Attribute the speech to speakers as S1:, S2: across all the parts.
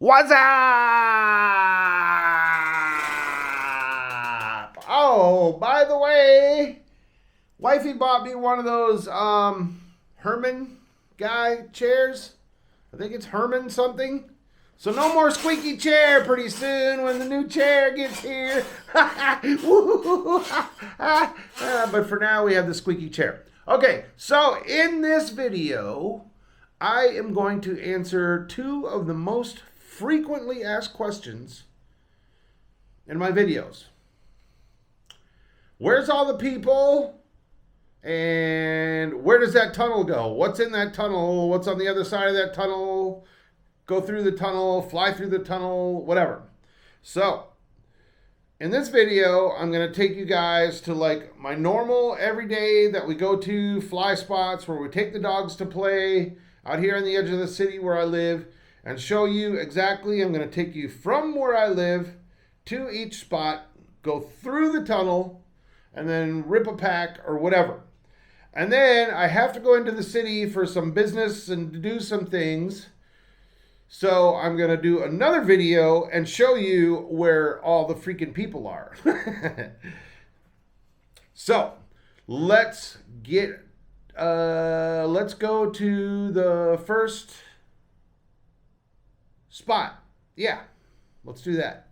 S1: What's up? Oh, by the way, wifey bought me one of those Herman guy chairs. I think it's Herman something. So no more squeaky chair pretty soon when the new chair gets here. But for now, we have the squeaky chair. Okay, so in this video, I am going to answer two of the most frequently asked questions in my videos. Where's all the people? And where does that tunnel go? What's in that tunnel? What's on the other side of that tunnel? Go through the tunnel, fly through the tunnel, whatever. So, in this video, I'm going to take you guys to like my normal everyday that we go to fly spots where we take the dogs to play out here on the edge of the city where I live and show you exactly. I'm going to take you from where I live to each spot, go through the tunnel, and then rip a pack or whatever. And then I have to go into the city for some business and to do some things. So I'm going to do another video and show you where all the freaking people are. So let's go to the first spot. Yeah, let's do that.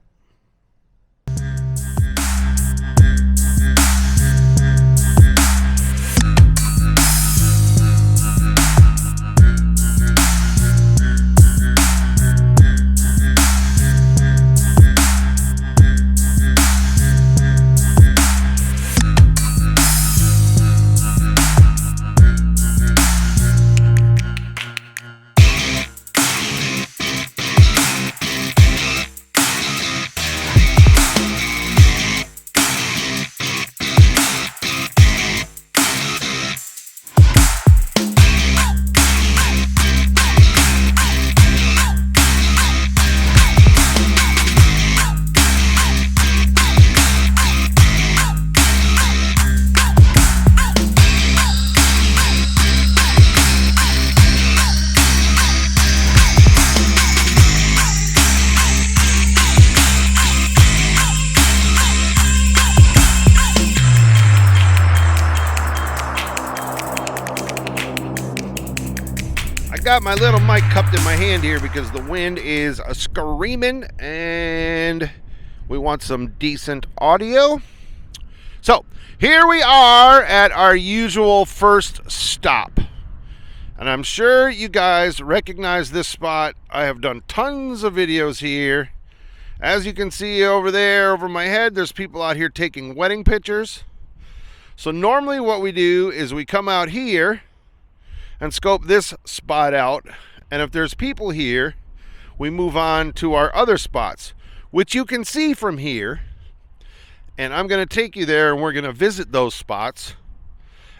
S1: Got my little mic cupped in my hand here because the wind is screaming and we want some decent audio. So here we are at our usual first stop, and I'm sure you guys recognize this spot. I have done tons of videos here. As you can see over there over my head, there's people out here taking wedding pictures. So normally what we do is we come out here and scope this spot out, and if there's people here, we move on to our other spots, which you can see from here. And I'm going to take you there and we're going to visit those spots,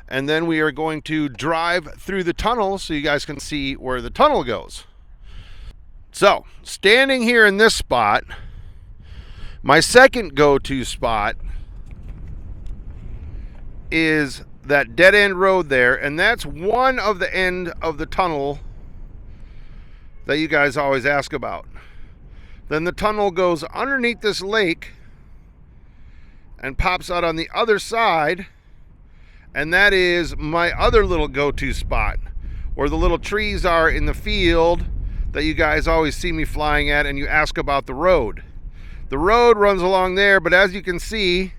S1: and then we are going to drive through the tunnel so you guys can see where the tunnel goes. So standing here in this spot, my second go-to spot is that dead end road there, and that's one of the end of the tunnel that you guys always ask about. Then the tunnel goes underneath this lake and pops out on the other side, and that is my other little go-to spot where the little trees are in the field that you guys always see me flying at, and you ask about the road. The road runs along there, but as you can see,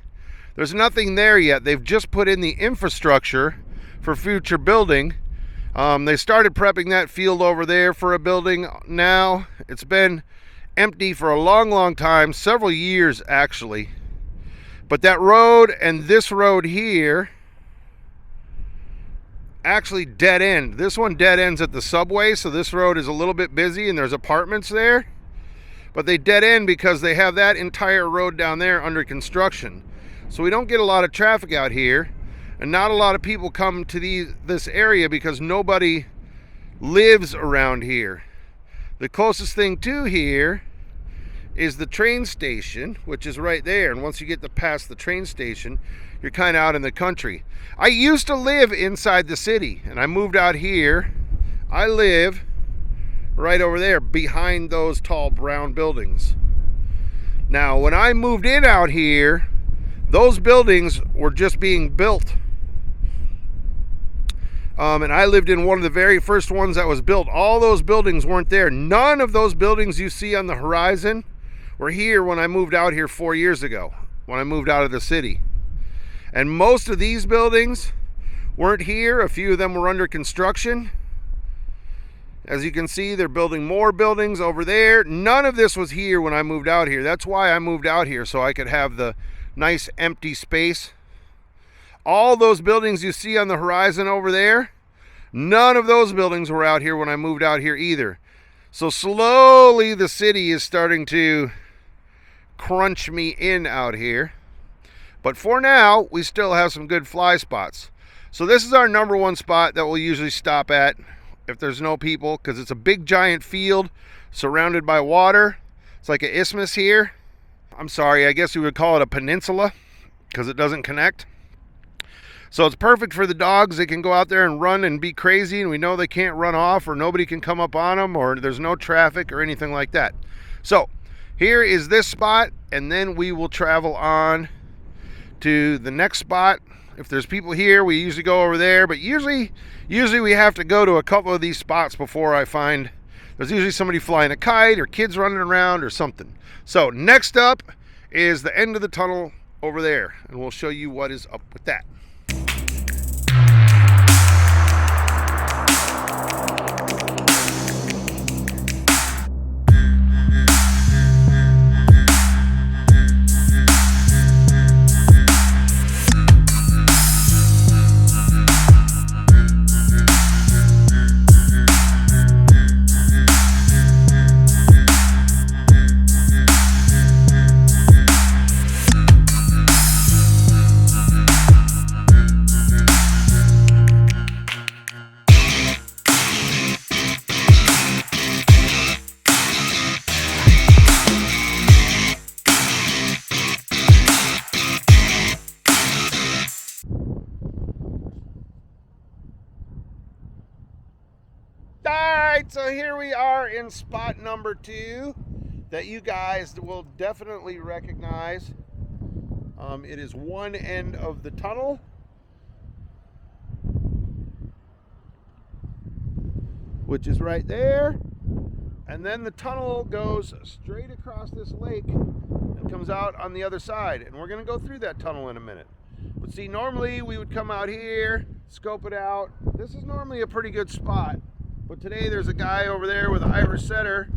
S1: there's nothing there yet. They've just put in the infrastructure for future building. They started prepping that field over there for a building now. It's been empty for a long time, several years actually. But that road and this road here actually dead end. This one dead ends at the subway, so this road is a little bit busy and there's apartments there. But they dead end because they have that entire road down there under construction. So we don't get a lot of traffic out here, and not a lot of people come to this area because nobody lives around here. The closest thing to here is the train station, which is right there. And once you get past the train station, you're kind of out in the country. I used to live inside the city, and I moved out here. I live right over there behind those tall brown buildings. Now, when I moved in out here, those buildings were just being built. And I lived in one of the very first ones that was built. All those buildings weren't there. None of those buildings you see on the horizon were here when I moved out here 4 years ago, when I moved out of the city. And most of these buildings weren't here. A few of them were under construction. As you can see, they're building more buildings over there. None of this was here when I moved out here. That's why I moved out here, so I could have the nice empty space. All those buildings you see on the horizon over there, none of those buildings were out here when I moved out here either. So slowly the city is starting to crunch me in out here. But for now, we still have some good fly spots. So this is our number one spot that we'll usually stop at if there's no people, because it's a big giant field surrounded by water. It's like an isthmus here. I'm sorry, I guess we would call it a peninsula because it doesn't connect. So it's perfect for the dogs. They can go out there and run and be crazy, and we know they can't run off, or nobody can come up on them, or there's no traffic or anything like that. So here is this spot, and then we will travel on to the next spot. If there's people here, we usually go over there, but usually we have to go to a couple of these spots before I find there's usually somebody flying a kite or kids running around or something. So next up is the end of the tunnel over there, and we'll show you what is up with that. Alright, so here we are in spot number 2 that you guys will definitely recognize. It is one end of the tunnel. Which is right there. And then the tunnel goes straight across this lake and comes out on the other side. And we're going to go through that tunnel in a minute. But see, normally we would come out here, scope it out. This is normally a pretty good spot. But today there's a guy over there with an Irish setter,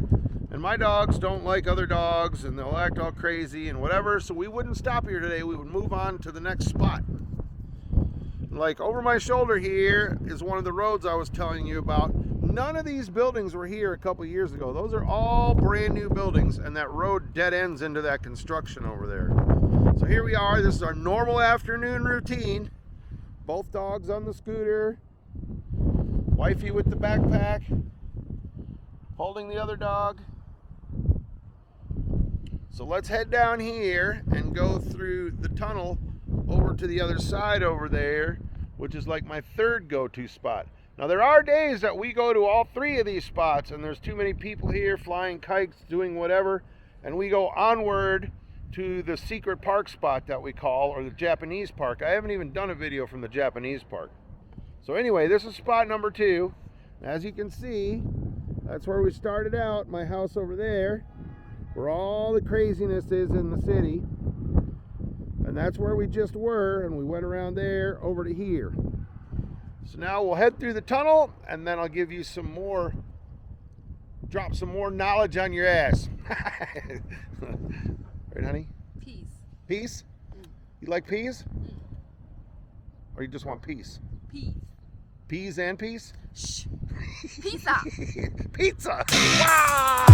S1: and my dogs don't like other dogs, and they'll act all crazy and whatever, so we wouldn't stop here today. We would move on to the next spot. Like over my shoulder here is one of the roads I was telling you about. None of these buildings were here a couple years ago. Those are all brand new buildings, and that road dead ends into that construction over there. So here we are. This is our normal afternoon routine. Both dogs on the scooter. Wifey with the backpack, holding the other dog. So let's head down here and go through the tunnel over to the other side over there, which is like my third go-to spot. Now there are days that we go to all 3 of these spots and there's too many people here flying kites, doing whatever, and we go onward to the secret park spot that we call, or the Japanese park. I haven't even done a video from the Japanese park. So anyway, this is spot number 2. As you can see, that's where we started out, my house over there, where all the craziness is in the city. And that's where we just were, and we went around there over to here. So now we'll head through the tunnel, and then I'll give you some more, drop some more knowledge on your ass. Right, honey?
S2: Peace.
S1: Peace? You like peas? Or you just want peace?
S2: Peace.
S1: Peas and peace?
S2: Shh. Pizza.
S1: Pizza. Wow!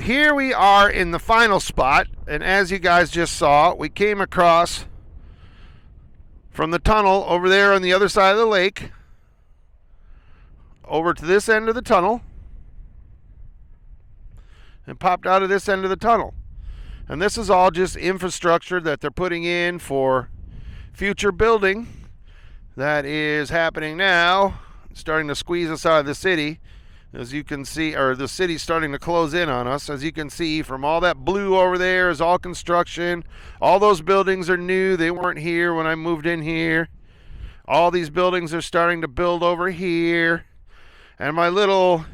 S1: here we are in the final spot, and as you guys just saw, we came across from the tunnel over there on the other side of the lake over to this end of the tunnel and popped out of this end of the tunnel. And this is all just infrastructure that they're putting in for future building that is happening now, starting to squeeze us out of the city. As you can see, or the city's starting to close in on us. As you can see from all that blue over there is all construction. All those buildings are new. They weren't here when I moved in here. All these buildings are starting to build over here. And my little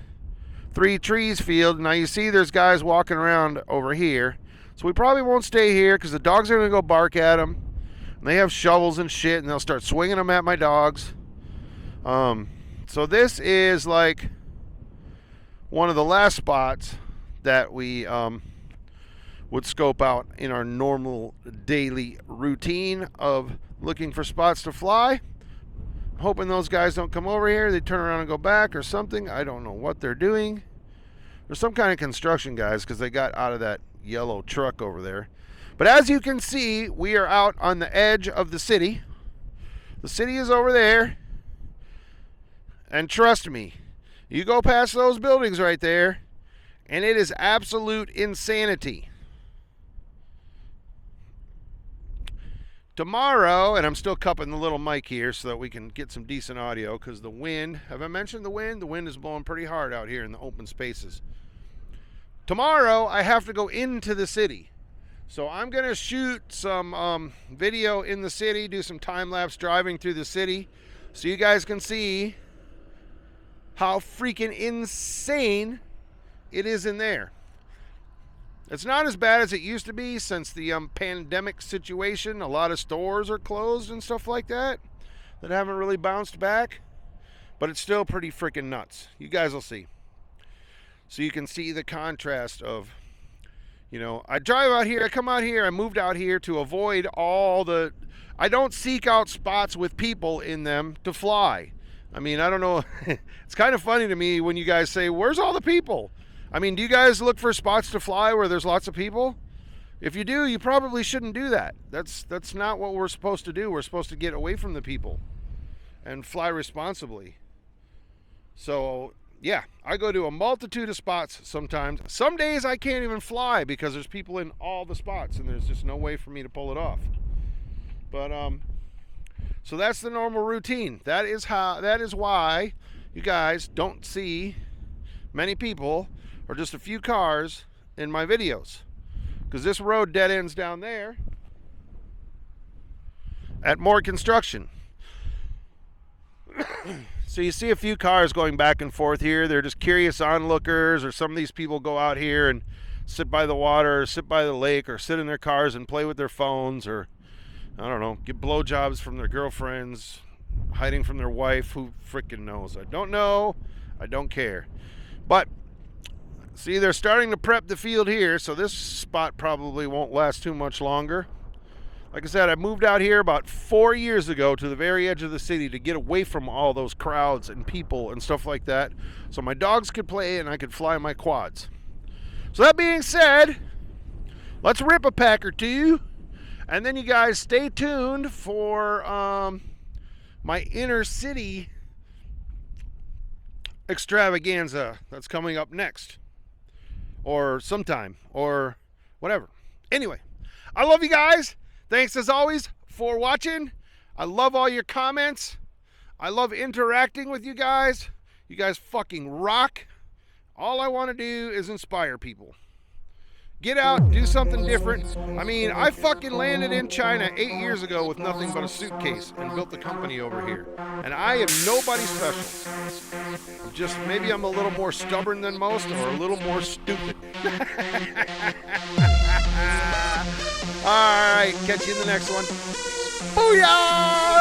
S1: 3 trees field, now you see there's guys walking around over here. So we probably won't stay here because the dogs are going to go bark at them. And they have shovels and shit, and they'll start swinging them at my dogs. So this is like one of the last spots that we would scope out in our normal daily routine of looking for spots to fly. Hoping those guys don't come over here. They turn around and go back or something. I don't know what they're doing. There's some kind of construction, guys, because they got out of that yellow truck over there. But as you can see, we are out on the edge of the city. The city is over there. And trust me, you go past those buildings right there, and it is absolute insanity. Tomorrow, and I'm still cupping the little mic here so that we can get some decent audio because the wind, have I mentioned the wind? The wind is blowing pretty hard out here in the open spaces. Tomorrow, I have to go into the city. So I'm going to shoot some video in the city, do some time-lapse driving through the city so you guys can see how freaking insane it is in there. It's not as bad as it used to be since the pandemic situation. A lot of stores are closed and stuff like that haven't really bounced back. But it's still pretty freaking nuts. You guys will see. So you can see the contrast of, you know, I drive out here, I come out here, I moved out here to avoid all the... I don't seek out spots with people in them to fly. I mean, I don't know. It's kind of funny to me when you guys say, where's all the people? I mean, do you guys look for spots to fly where there's lots of people? If you do, you probably shouldn't do that. That's not what we're supposed to do. We're supposed to get away from the people and fly responsibly. So, yeah, I go to a multitude of spots sometimes. Some days I can't even fly because there's people in all the spots and there's just no way for me to pull it off. But, so that's the normal routine. That is why you guys don't see many people or just a few cars in my videos. Because this road dead ends down there at more construction. So you see a few cars going back and forth here. They're just curious onlookers, or some of these people go out here and sit by the water or sit by the lake or sit in their cars and play with their phones, or I don't know, get blowjobs from their girlfriends, hiding from their wife. Who freaking knows? I don't know. I don't care. But see, they're starting to prep the field here, so this spot probably won't last too much longer. Like I said, I moved out here about 4 years ago to the very edge of the city to get away from all those crowds and people and stuff like that, so my dogs could play and I could fly my quads. So that being said, let's rip a pack or two, and then you guys stay tuned for my inner city extravaganza that's coming up next, or sometime, or whatever. Anyway, I love you guys. Thanks as always for watching. I love all your comments. I love interacting with you guys. You guys fucking rock. All I want to do is inspire people. Get out, do something different. I mean, I fucking landed in China 8 years ago with nothing but a suitcase and built the company over here. And I am nobody special. Just maybe I'm a little more stubborn than most, or a little more stupid. All right, catch you in the next one. Booyah!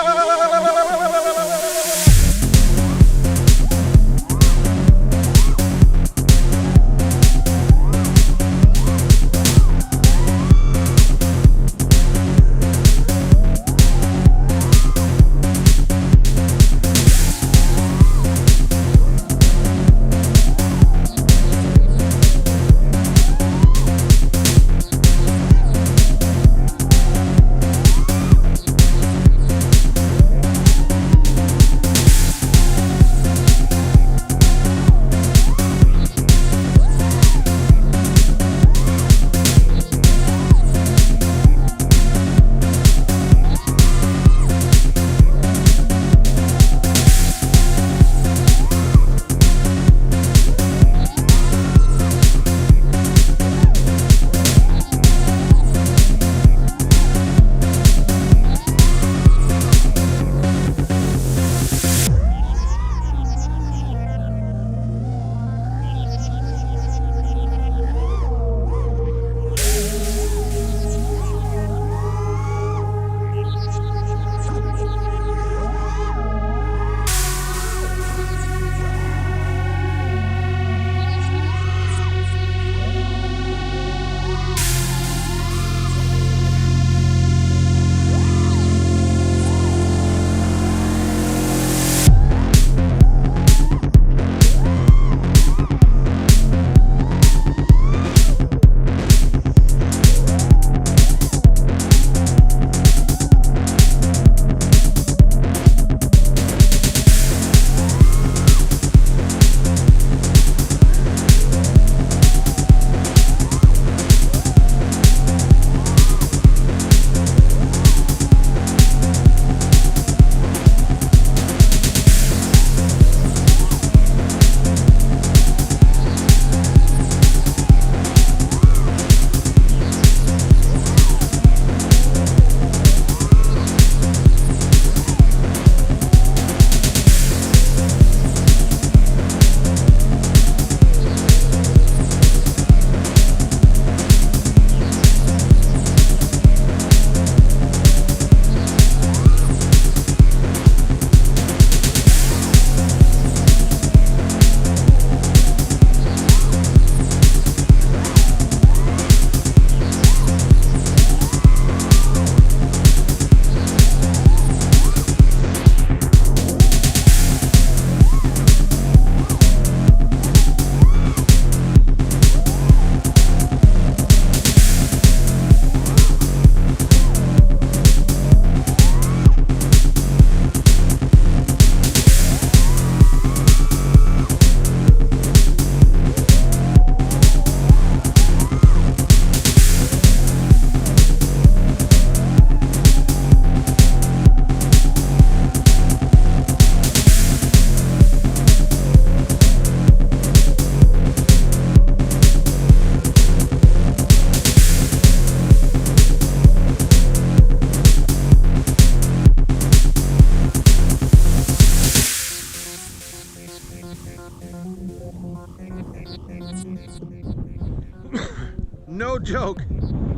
S1: joke.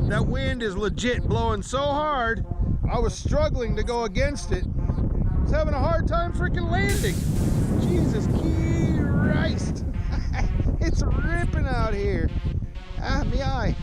S1: That wind is legit blowing so hard, I was struggling to go against it. I was having a hard time freaking landing. Jesus Christ. It's ripping out here. Ah, me eye.